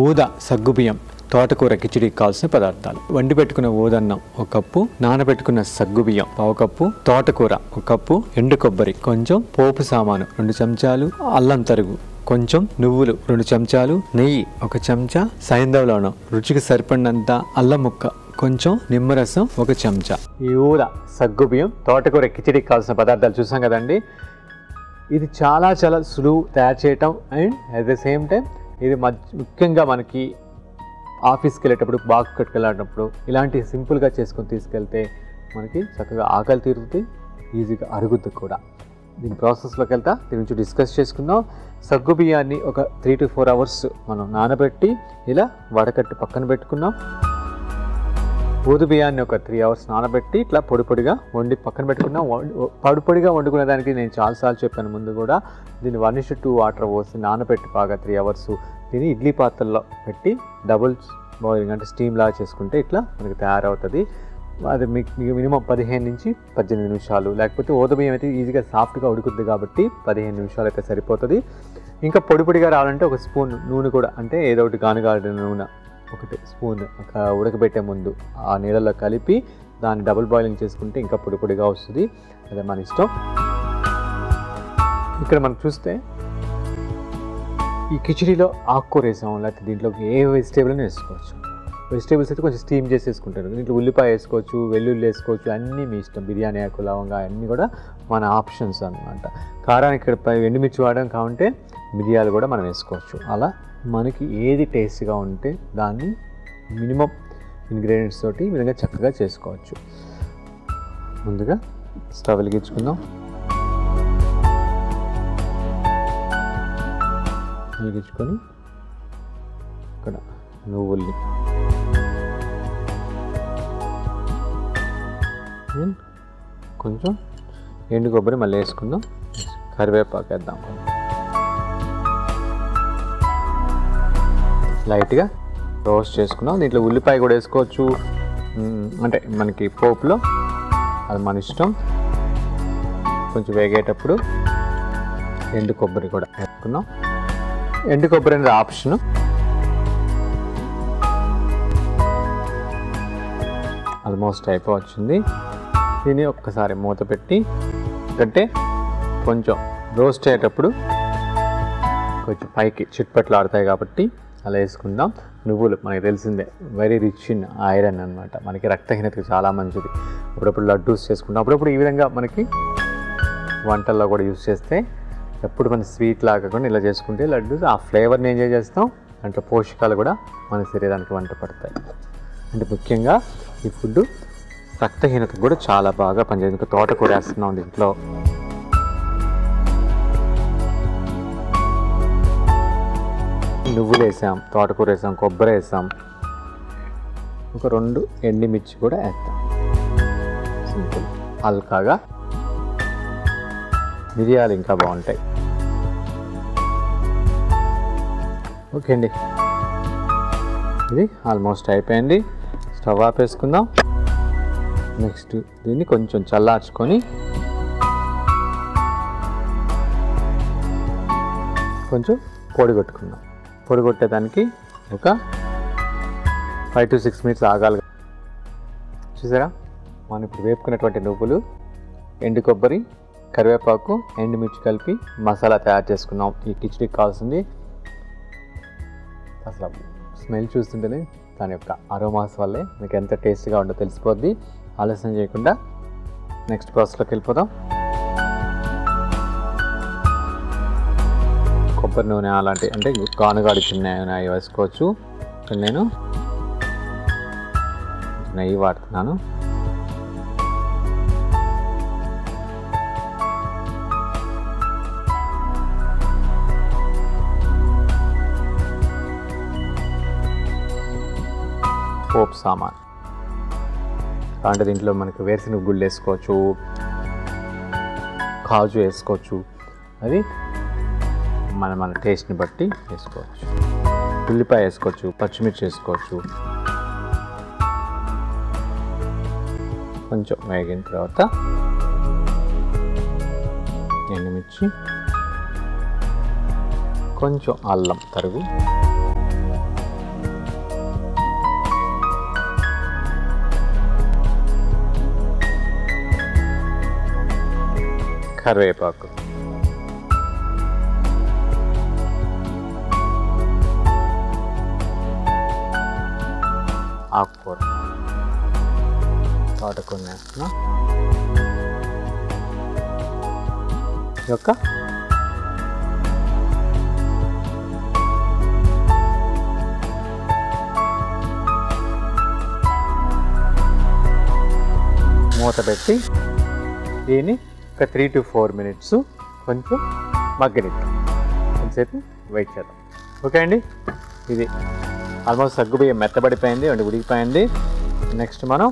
ఊదా సగ్గుబియ్యం తోటకూర కిచిడికి కావాల్సిన పదార్థాలు: వండి పెట్టుకున్న ఊదన్నం 1 కప్పు, నానబెట్టుకున్న సగ్గుబియ్యం 1/2 కప్పు, తోటకూర 1 కప్పు, ఎండు కొబ్బరి కొంచెం, పోపు సామాను 2 చెంచాలు, అల్లం తరుగు కొంచెం, నువ్వులు 2 చెంచాలు, నెయ్యి 1 చెంచా, సైంధవ లవణం రుచికి సరిపడినంత, అల్లం ముక్క కొంచెం, నిమ్మరసం 1 చెంచా. ఈ ఊదా సగ్గుబియ్యం తోటకూర కిచిడికి కావాల్సిన పదార్థాలు చూసాం కదండి. ఇది చాలా సులువు తయారు చేయటం. And at the same time ఇది ముఖ్యంగా మనకి ఆఫీస్కి వెళ్ళేటప్పుడు, బాగా కట్టుకెళ్ళేటప్పుడు ఇలాంటి సింపుల్గా చేసుకొని తీసుకెళ్తే మనకి చక్కగా ఆకలి తీరుతుంది, ఈజీగా అరుగుద్ది కూడా. దీని ప్రాసెస్లోకి వెళ్తా దీని నుంచి డిస్కస్ చేసుకుందాం. సగ్గు బియ్యాన్ని ఒక 3 to 4 hours మనం నానబెట్టి ఇలా వడకట్టి పక్కన పెట్టుకున్నాం. ఊదు బియ్యాన్ని ఒక 3 hours నానబెట్టి ఇట్లా పొడిగా వండి పక్కన పెట్టుకున్నాం. పొడిగా వండుకునే దానికి నేను చాలాసార్లు చెప్పాను ముందు కూడా. దీన్ని 1:2 వాటర్ పోసి నానబెట్టి బాగా 3 hours దీన్ని ఇడ్లీ పాత్రలో పెట్టి డబుల్ బాయిలింగ్ అంటే స్టీమ్ లాగా చేసుకుంటే ఇట్లా మనకి తయారవుతుంది. అది మీకు మినిమం 15 నుంచి 18 నిమిషాలు, లేకపోతే ఊదబియ్యం అయితే ఈజీగా సాఫ్ట్గా ఉడుకుద్ది కాబట్టి 15 నిమిషాలు అయితే సరిపోతుంది. ఇంకా పొడిగా రావాలంటే 1 స్పూన్ నూనె కూడా, అంటే ఏదో ఒకటి గానుగాడిన నూనె 1 స్పూన్ ఉడకబెట్టే ముందు ఆ నీళ్ళలో కలిపి దాన్ని డబుల్ బాయిలింగ్ చేసుకుంటే ఇంకా పొడిగా వస్తుంది. అదే మన ఇష్టం. ఇక్కడ మనం చూస్తే ఈ కిచిడిలో ఆకుకూర వేసాము, లేకపోతే దీంట్లోకి ఏ వెజిటేబుల్ అయినా వేసుకోవచ్చు. వెజిటేబుల్స్ అయితే కొంచెం స్టీమ్ చేసి వేసుకుంటారు. దీంట్లో ఉల్లిపాయ వేసుకోవచ్చు, వెల్లుల్లి వేసుకోవచ్చు, అన్నీ మీ ఇష్టం. బిర్యానీ ఆకు, లవంగా అన్నీ కూడా మన ఆప్షన్స్ అన్నమాట. కారానికి ఇక్కడ ఎండుమిర్చి వాడడం కావంటే మిరియాలు కూడా మనం వేసుకోవచ్చు. అలా మనకి ఏది టేస్ట్గా ఉంటే దాన్ని మినిమం ఇంగ్రీడియంట్స్ తోటి ఈ విధంగా చక్కగా చేసుకోవచ్చు. ముందుగా స్టవ్ వెలిగించుకుందాం. వెలిగించుకొని ఇక్కడ నువ్వుల్ని కొంచెం ఎండు కొబ్బరి మళ్ళీ వేసుకుందాం. కరివేపాకు వేద్దాం. లైట్గా రోస్ట్ చేసుకున్నాం. దీంట్లో ఉల్లిపాయ కూడా వేసుకోవచ్చు, అంటే మనకి పోపులో అది మన ఇష్టం. కొంచెం వేగేటప్పుడు ఎండు కొబ్బరి కూడా వేసుకున్నాం. ఎండు కొబ్బరి అనేది ఆప్షన్. ఆల్మోస్ట్ అయిపోవచ్చింది. దీన్ని ఒక్కసారి మూత పెట్టి, అంటే కొంచెం రోస్ట్ అయ్యేటప్పుడు కొంచెం పైకి చిట్పట్లు ఆడతాయి కాబట్టి అలా వేసుకుందాం. నువ్వులు మనకి తెలిసిందే, వెరీ రిచ్ ఇన్ ఐరన్ అనమాట. మనకి రక్తహీనతకు చాలా మంచిది. అప్పుడప్పుడు లడ్డూస్ చేసుకుంటాం. అప్పుడప్పుడు ఈ విధంగా మనకి వంటల్లో కూడా యూస్ చేస్తే, ఎప్పుడు మన స్వీట్ లాగా కూడా ఇలా చేసుకుంటే లడ్డూస్ ఆ ఫ్లేవర్ని ఎంజాయ్ చేస్తాం. దాంట్లో పోషకాలు కూడా మన శరీరానికి వంట పడతాయి. అంటే ముఖ్యంగా ఈ ఫుడ్ రక్తహీనతకు కూడా చాలా బాగా పనిచేస్తుంది. ఇంకా తోటకూర వేస్తున్నాం దీంట్లో. నువ్వులు వేసాం, తోటకూర వేసాం, కొబ్బరి వేసాం, ఒక 2 ఎండుమిర్చి కూడా వేస్తాం. సింపుల్. హల్కాగా మిరియాలు ఇంకా బాగుంటాయి. ఓకే అండి, ఇది ఆల్మోస్ట్ అయిపోయింది. స్టవ్ ఆపేసుకుందాం. నెక్స్ట్ దీన్ని కొంచెం చల్లార్చుకొని కొంచెం పొడిగొట్టుకుందాం. పొడిగొట్టేదానికి ఒక 5 to 6 minutes ఆగాలి. చూసారా, మనం ఇప్పుడు వేపుకున్నటువంటి నువ్వులు, ఎండు కొబ్బరి, కరివేపాకు, ఎండుమిర్చి కలిపి మసాలా తయారు చేసుకున్నాం. ఈ కిచిడికి కావాల్సింది. అసలు స్మెల్ చూస్తుంటేనే దాని యొక్క అరోమాస్ వల్లే మీకు ఎంత టేస్ట్గా ఉందో తెలిసిపోద్ది. ఆలస్యం చేయకుండా నెక్స్ట్ ప్రాసెస్లోకి వెళ్ళిపోదాం. కొబ్బరి నూనె అలాంటి, అంటే గానుగాడి చిన్న నూనె వేసుకోవచ్చు. ఇక్కడ నేను నెయ్యి వాడుతున్నాను. పోపు సామాన్ అంటే దీంట్లో మనకి వేరుశనగ గుళ్ళు వేసుకోవచ్చు, కాజు వేసుకోవచ్చు. అది మన టేస్ట్ని బట్టి వేసుకోవచ్చు. ఉల్లిపాయ వేసుకోవచ్చు, పచ్చిమిర్చి వేసుకోవచ్చు. కొంచెం వేగిన తర్వాత ఎండుమిర్చి, కొంచెం అల్లం తరుగు, కరివేపాకు, ఆకుకూర, తోటకూర వేస్తున్నా. యొక్క మూత పెట్టి దీన్ని ఒక 3 to 4 minutes కొంచెం మగ్గనిద్దాం. కొంచెంసేపు వెయిట్ చేద్దాం. ఓకే అండి, ఇది ఆల్మోస్ట్ సగ్గుబియ్యం మెత్తబడిపోయింది అంటే ఉడికిపోయింది. నెక్స్ట్ మనం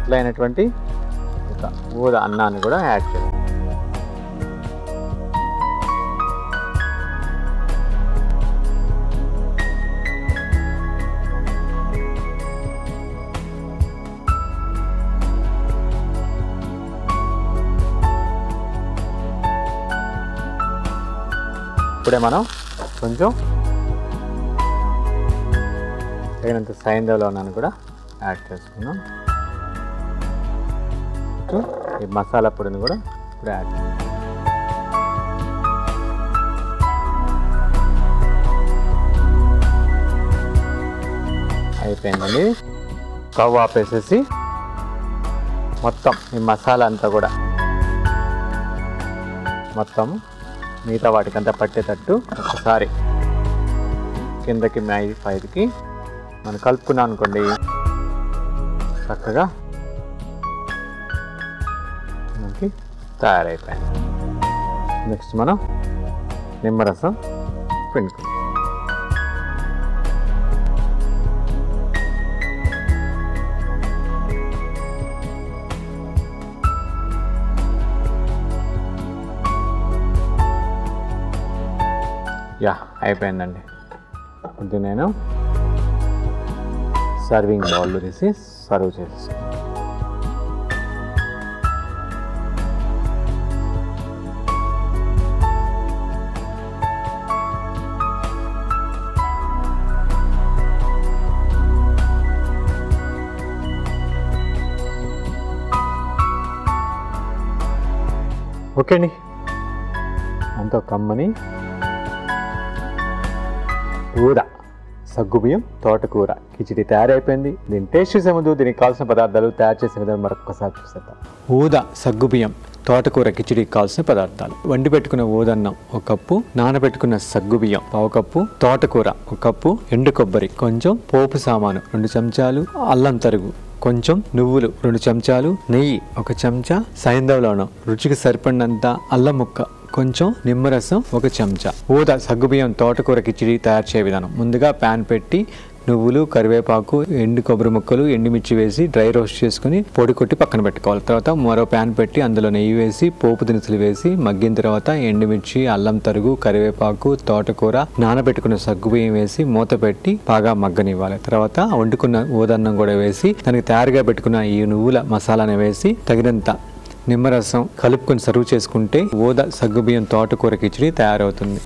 ఇట్లా అయినటువంటి ఒక ఊద అన్నాన్ని కూడా యాడ్ చేద్దాం. ఇప్పుడే మనం కొంచెం తగినంత సైంధవ అన్నాన్ని కూడా యాడ్ చేసుకున్నాం. ఈ మసాలా పొడిని కూడా ఇప్పుడు యాడ్ చేస్తాం. అయిపోయిందండి. స్టవ్ ఆపేసేసి మొత్తం ఈ మసాలా అంతా కూడా మొత్తం మిగతా వాటికంతా పట్టేటట్టు ఒకసారి కిందకి పైకి మనం కలుపుకున్నాం అనుకోండి, చక్కగా మనకి తయారైపోయింది. నెక్స్ట్ మనం నిమ్మరసం పిండుకుందాం. అయిపోయిందండి. ఇది నేను సర్వింగ్ బౌల్లో తీసి సర్వ్ చేసేస్తాను. ఓకే అండి, అంత కమ్మని ఊద సగ్గుబియ్యం తోటకూర కిచిడి తయారైపోయింది. దీని టేస్ట్ చేసే ముందు దీనికి కావాల్సిన పదార్థాలు తయారు చేసే విధానం మరొకసారి చూసేద్దాం. ఊద సగ్గుబియ్యం తోటకూర కిచిడికి కావాల్సిన పదార్థాలు: వండి పెట్టుకున్న ఊదన్నం 1 కప్పు, నానబెట్టుకున్న సగ్గుబియ్యం 1/2 కప్పు, తోటకూర 1 కప్పు, ఎండు కొబ్బరి కొంచెం, పోపు సామాను 2 చెంచాలు, అల్లం తరుగు కొంచెం, నువ్వులు 2 చెంచాలు, నెయ్యి 1 చెంచా, సైంధవ లవణం రుచికి సరిపడినంత, అల్లం ముక్క కొంచెం, నిమ్మరసం 1 చెంచా. ఊద సగ్గుబియ్యం తోటకూర కిచిడి తయారు చేయ విధానం: ముందుగా ప్యాన్ పెట్టి నువ్వులు, కరివేపాకు, ఎండు కొబ్బరి ముక్కలు, ఎండుమిర్చి వేసి డ్రై రోస్ట్ చేసుకుని పొడి కొట్టి పక్కన పెట్టుకోవాలి. తర్వాత మరో ప్యాన్ పెట్టి అందులో నెయ్యి వేసి పోపు దినుసులు వేసి మగ్గిన తర్వాత ఎండుమిర్చి, అల్లం తరుగు, కరివేపాకు, తోటకూర, నానబెట్టుకున్న సగ్గుబియ్యం వేసి మూత పెట్టి బాగా మగ్గనివ్వాలి. తర్వాత వండుకున్న ఊదన్నం కూడా వేసి దానికి తయారుగా పెట్టుకున్న ఈ నువ్వుల మసాలాను వేసి తగినంత నిమ్మరసం కలుపుకొని సర్వ్ చేసుకుంటే ఊద సగ్గుబియ్యం తోటకూర కిచిడి తయారవుతుంది.